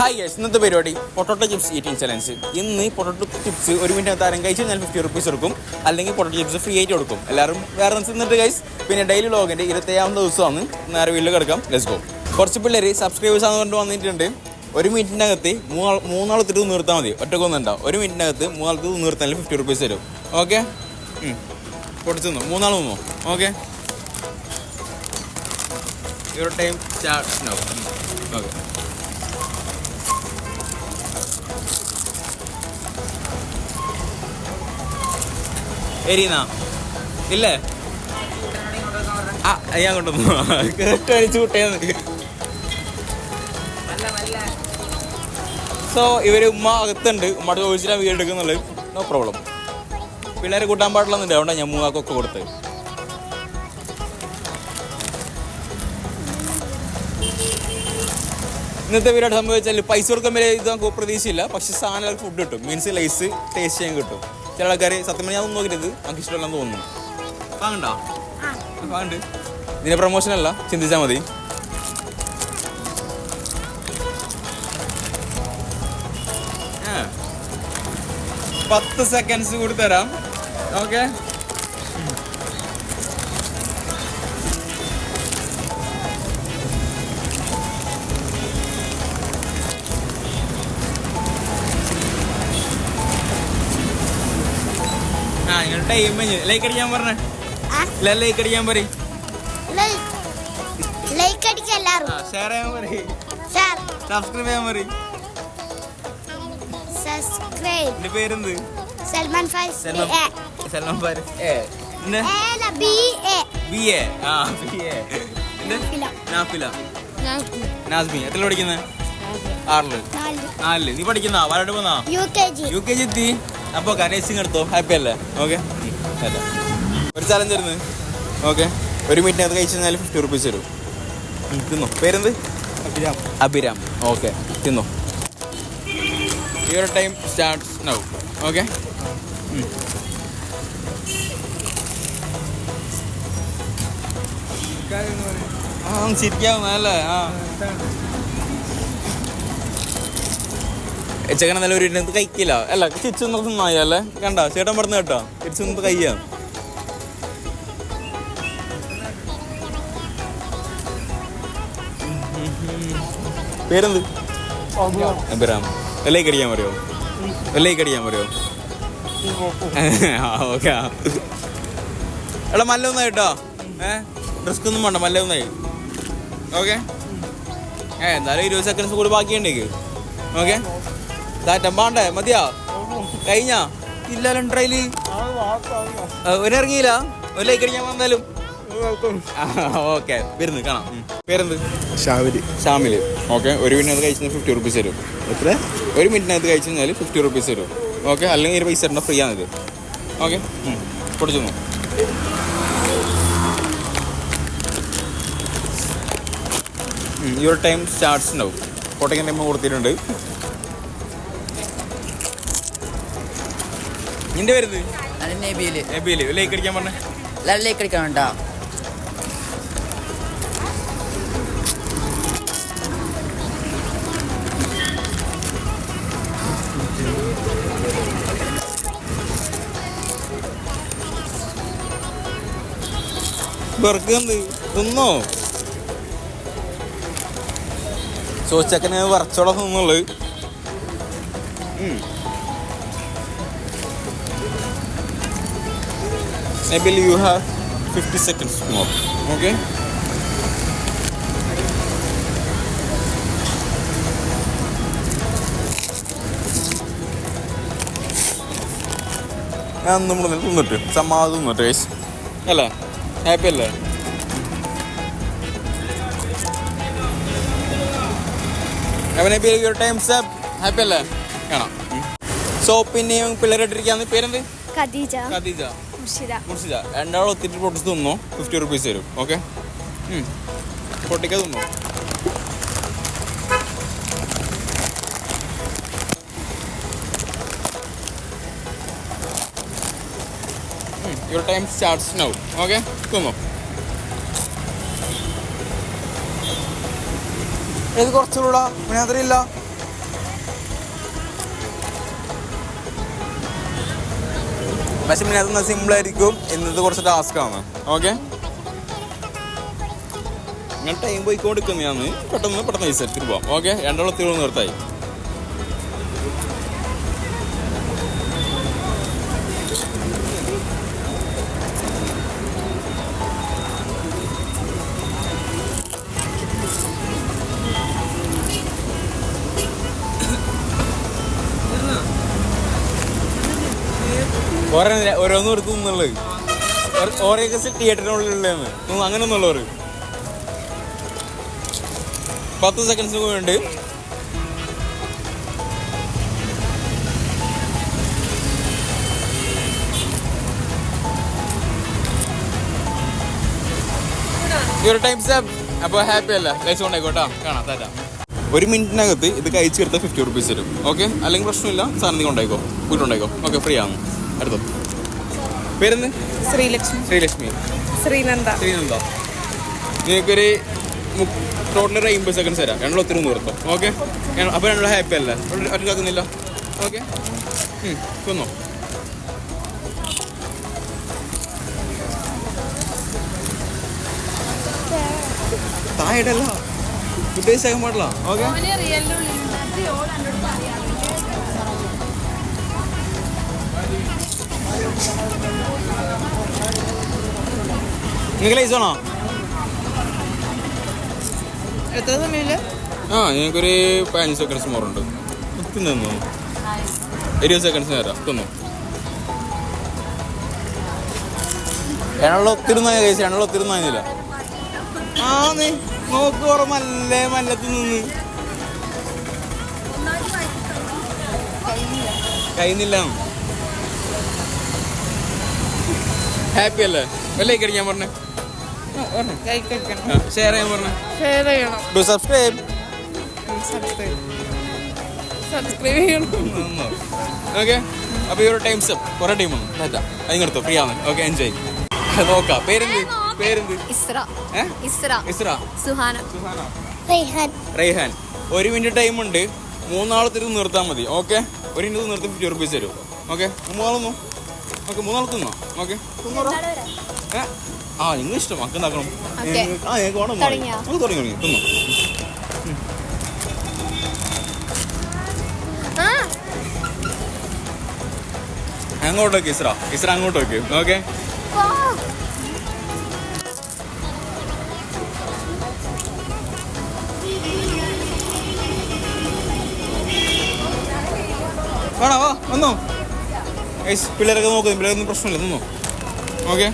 Hi guys, ഇന്നത്തെ പരിപാടി potato chips eating challenge. ഇന്ന് പൊട്ടോട്ടോ ചിപ്സ് 1 മിനിറ്റ് ആരം കഴിച്ച് ഞാൻ 50 റുപ്പീസ് കൊടുക്കും, അല്ലെങ്കിൽ പൊട്ടോട്ടോ ചിപ്സ് ഫ്രീ ആയിട്ട് കൊടുക്കും. എല്ലാവരും വേറെ നിന്നിട്ട് ഗൈസ്. പിന്നെ ഡെയിലി വ്ളോഗിൻ്റെ 27ാമത്തെ ദിവസമാണ്. നേരെ വീട്ടിൽ കിടക്കാം. Let's go. കുറച്ച് പിള്ളേർ സബ്സ്ക്രൈബേഴ്സ് ആണെന്ന് വന്നിട്ടുണ്ട്. 1 മിനിറ്റിനകത്ത് മൂന്നാളത്തിട്ട് നിർത്താൽ മതി. ഒറ്റക്കൊന്നുണ്ടാവും. 1 മിനിറ്റിനകത്ത് മൂന്നാളത്ത് നിർത്താൻ 50 റുപ്പീസ് തരും. ഓക്കെ, പൊടിച്ചു തന്നു. മൂന്നാൾ നിന്നോ. Okay, your time start now. Okay, എരീന്നാ ഇല്ലേ? ഞാൻ കൊണ്ടുവന്നു കേട്ടടിച്ചു കൂട്ടേന്ന്. സോ ഇവര് ഉമ്മ അകത്തുണ്ട്. ഉമ്മയുടെ ചോദിച്ചിട്ടാണ് വീട് എടുക്കുന്നുള്ളത്. No problem. പിള്ളേരെ കൂട്ടാൻ പാടില്ലെന്നുണ്ട്. അതുകൊണ്ടാണ് ഞാൻ മൂന്നാക്കൊക്കെ കൊടുത്ത്. ഇന്നത്തെ പരിപാടി സംഭവിച്ചാൽ പൈസ കൊടുക്കാൻ വരെ ഇത് നമുക്ക് പ്രതീക്ഷയില്ല. പക്ഷെ സാധനം ഫുഡ് കിട്ടും. മീൻസ് ലൈസ് ടേസ്റ്റ് ചെയ്യാൻ കിട്ടും. ചില ആൾക്കാർ സത്യം പറഞ്ഞാൽ ഞാൻ നോക്കിയത് നമുക്ക് ഇഷ്ടമല്ലെന്ന് തോന്നുന്നു. വാങ്ങണ്ടോ? വാങ്ങണ്ട്. ഇതിൻ്റെ പ്രൊമോഷനല്ല, ചിന്തിച്ചാൽ മതി. ആ 10 സെക്കൻഡ്സ് കൂടി തരാം. ഓക്കെ, നിങ്ങൾ ടൈം ലൈക്ക് അടിക്കാൻ പറഞ്ഞേ. ലൈക്ക് അടിക്കാൻ പറയും. ഷെയർ ചെയ്യാൻ പറയും. സബ്സ്ക്രൈബ് ചെയ്യാൻ പറയും. എന്റെ പേരെന്ത്? സൽമാൻ ഫാരിസ്. നാസ്മി. എത്ര പഠിക്കുന്നത്? 4. നീ പഠിക്കുന്ന വരട്ട് പോന്നാ? UKG എത്തി. അപ്പൊ കനേസിങ് എടുത്തോ. ഹാപ്പി അല്ലേ? ഓക്കെ, അല്ല ഒരു ചലഞ്ച് വരുന്നത്. ഓക്കെ, 1 മിനിറ്റിനകത്ത് കഴിച്ചു കഴിഞ്ഞാൽ 50 റുപ്പീസ് തരും. തിന്നോ. പേരെന്ത്? അഭിരാം. ഓക്കെ, തിന്നോ. Your time start now. Okay, ചിരിക്കാവുന്നല്ലേ? ചെക്കനെ നല്ല ഒരു ഇരുന്ന് കഴിക്കില്ല. അല്ല, ചിരിച്ചൊന്നും തിന്നായല്ലേ? കണ്ട ചേട്ടൻ പറഞ്ഞ കേട്ടോ, ചിരിച്ചൊന്നും കഴിയാ. പേരെന്ത്? അഭിരാം. വെള്ളേക്ക് അടിക്കാൻ പറയുമോ? വെള്ളേക്ക് അടിക്കാൻ പറയുമോ? ഓക്കെ. എടാ മല്ല ഒന്നായി കേട്ടോ. റിസ്ക് ഒന്നും വേണ്ട, മല്ല ഒന്നായി. ഓക്കെ, എന്തായാലും 20 സെക്കൻഡ്സ് കൂടി ബാക്കിയുണ്ടേക്ക്. ഓക്കെ, വേണ്ടേ? മതിയാ? കഴിഞ്ഞാ? ഇല്ലല്ലോ ട്രയല് ഒരിറങ്ങിയില്ല. ഒരു ലൈക്ക് അടിക്കാൻ വന്നാലും. ഓക്കെ, വരുന്നു കാണാം. പേരെന്ത്? ഷാമില്. ഓക്കെ, 1 മിനിറ്റിനകത്ത് കഴിച്ചാൽ 50 റുപ്പീസ് തരും. എത്ര? 1 മിനിറ്റിനകത്ത് കഴിച്ചു കഴിഞ്ഞാൽ 50 റുപ്പീസ് തരും. ഓക്കെ, അല്ലെങ്കിൽ 20 പൈസ തരണം, ഫ്രീ ആണിത്. ഓക്കെ, പൊടിച്ചു. യുവർ ടൈം സ്റ്റാർട്ട്സ് ഉണ്ടാവും. കോട്ടയ്ക്കൻ ടൈം കൊടുത്തിട്ടുണ്ട്. നിന്റെ പേരുത്? നബീല്. ലൈക്ക് അടിക്കാൻ പറഞ്ഞേ. ലൈക്ക് അടിക്കാൻ വേണ്ട. വെറുക്കുന്നത് തിന്നോ? ചോദിച്ചക്കനെ വറച്ചോളം തിന്നുള്ളത്. Maybe you have 50 seconds more. Okay? ഞാൻ നമ്മൾ തിന്നിട്ട് സമാധാനം തിന്നിട്ട് ഗൈസ്. അല്ലേ? ഹാപ്പി അല്ലേ? Your times up. ഹാപ്പി അല്ലേ? കാണാം. സോ പിന്നെയും പിള്ളേരായിട്ടിരിക്കാന്ന്. പേരെന്ത്? ഖദീജ. മുർഷിദ. രണ്ടാളും ഒത്തിരി പൊട്ടിച്ച് തിന്നോ. 50 റുപ്പീസ് തരും. ഓക്കെ, പൊട്ടിക്ക തിന്നോ. Your time starts now. Okay, തിന്നോ. ഇത് കുറച്ചുകൂടാ, പിന്നെ അത്രയില്ല. പക്ഷെ പിന്നെ അതൊന്ന് സിമ്പിളായിരിക്കും. ഇന്നത് കുറച്ച് ടാസ്ക്കാണ്. ഓക്കെ, നിങ്ങൾ ടൈം പോയിക്കൊണ്ടിരിക്കുന്നതാണ്. പെട്ടെന്ന് വിസെടുത്തിട്ട് പോവാം. ഓക്കെ, രണ്ടോളത്തിലൂടെ നിർത്തായി. ഓരോന്നും എടുത്തു എന്നുള്ളത് ഓരോക്കെ തിയേറ്ററിനുള്ളിലുള്ളതെന്ന് അങ്ങനെ ഒന്നുള്ളവർ 10 സെക്കൻഡ്സിന് വേണ്ടി ഒരു ടൈം അപ്പോൾ ഹാപ്പി അല്ല കഴിച്ചു കൊണ്ടായിക്കോട്ടാ. കാണാം താറ്റാ. 1 മിനിറ്റിനകത്ത് ഇത് കഴിച്ച് എടുത്താൽ 50 റുപ്പീസ് തരും. ഓക്കെ, അല്ലെങ്കിൽ പ്രശ്നമില്ല. സാധനം നീ കൊണ്ടായിക്കോ, വീട്ടുണ്ടായിക്കോ. ഓക്കെ, ഫ്രീ ആണ്. അടുത്തോ പേരെന്ത്? ശ്രീലക്ഷ്മി. ശ്രീനന്ദ. നിങ്ങൾക്കൊരു ടോട്ടൽ 50 സെക്കൻഡ്സ് തരാം. രണ്ടും ഒത്തിരി നിർത്തും. ഓക്കെ, അപ്പോൾ രണ്ടും ഹാപ്പി അല്ലേ? ഒറ്റക്കാക്കുന്നില്ല. ഓക്കെ, കൊന്നോ. താഴെയല്ല, ഫുഡ് ടേസ്റ്റ് ആക്കാൻ പാടില്ല. ഓക്കെ, നിങ്ങൾക്ക് ലൈസ് ആണോ? എത്ര സമയമില്ല? ഞങ്ങൾക്കൊരു 15 സെക്കൻഡ്സ് മോറുണ്ട്. തിന്നു 20 സെക്കൻഡ്സ് തരാം. തിന്നു ഒത്തിരുന്നില്ല. നോക്ക് മല്ലത്ത് നിന്ന് കഴിയുന്നില്ല. ഹാപ്പി അല്ലേ? ലൈക്ക് അടിക്കാൻ പറഞ്ഞേ, ഷെയർ ചെയ്യാൻ പറഞ്ഞേ. സബ്സ്ക്രൈബ് ചെയ്യണം. ഓക്കെ, അപ്പോൾ ഈ ഒരു ടൈംസ് അപ്പ്. കുറേ ടൈമാണ് അത് നിർത്തോ. ഫ്രീ ആണ്. ഓക്കെ, എൻജോയ് നോക്കാം. പേരെന്ത്? ഇസ്ര. റൈഹാൻ. 1 മിനിറ്റ് ടൈം ഉണ്ട്. 3 ആൾ തിരിഞ്ഞ് നിർത്താൻ മതി. ഓക്കെ, 1 മിനിറ്റ് നിർത്തി 50 റുപ്പീസ് തരും. ഓക്കെ, 3 ആളൊന്നോ. ഓക്കെ, 3 ആൾ തിന്നോ. ഓക്കെ, നിങ്ങൾ ഇഷ്ടം മക്ക ഉണ്ടാക്കണം. തുടങ്ങി തിന്നോ. അങ്ങോട്ടേക്ക് ഇസ്ര അങ്ങോട്ടേക്ക്. ഓക്കെ, വേണോ വന്നോ. പിള്ളേരൊക്കെ നോക്കുന്നു. പിള്ളേരൊന്നും പ്രശ്നമില്ല. തിന്നോ. ഓക്കെ,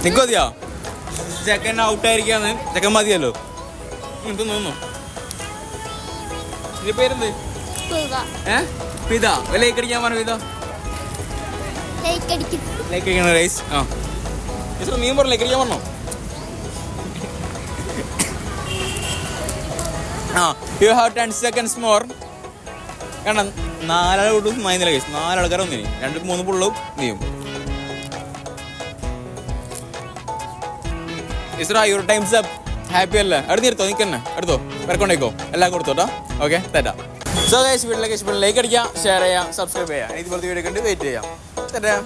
നിനക്ക് മതിയാ? ചെക്കൻ ഔട്ടായിരിക്കാന്ന്. ചെക്കൻ മതിയല്ലോ. തിന്നോ. ഇതിന്റെ പേരെന്ത്? പിത. ലൈക്ക് അടിക്കാൻ പറഞ്ഞു. പിത ലൈക്ക് അടിക്കണം റൈസ്. നീ പറഞ്ഞു ലൈക്ക് അടിക്കാൻ പറഞ്ഞോ. You have 10 seconds more. കാരണം 4 ആൾ കൂട്ടും മൈന്നില്ല കേസ്. 4 ആൾക്കാർ ഒന്നിനി 2-3 പുള്ളും നീയും. Isra your times up. Happy അല്ലേ? എടുത്തോ നിൽക്കന്നെ. എടുത്തോ വരക്കൊണ്ടേക്കോ. എല്ലാം കൊടുത്തോട്ടോ. ഓക്കെ, തരാം. സോ ഗൈസ്, വീട്ടിലേക്ക് ലൈക്ക് അടിക്കാം, ഷെയർ ചെയ്യാം, സബ്സ്ക്രൈബ് ചെയ്യാം. ഇതുപോലത്തെ വീഡിയോ കണ്ട് വെയിറ്റ് ചെയ്യാം. തരാം.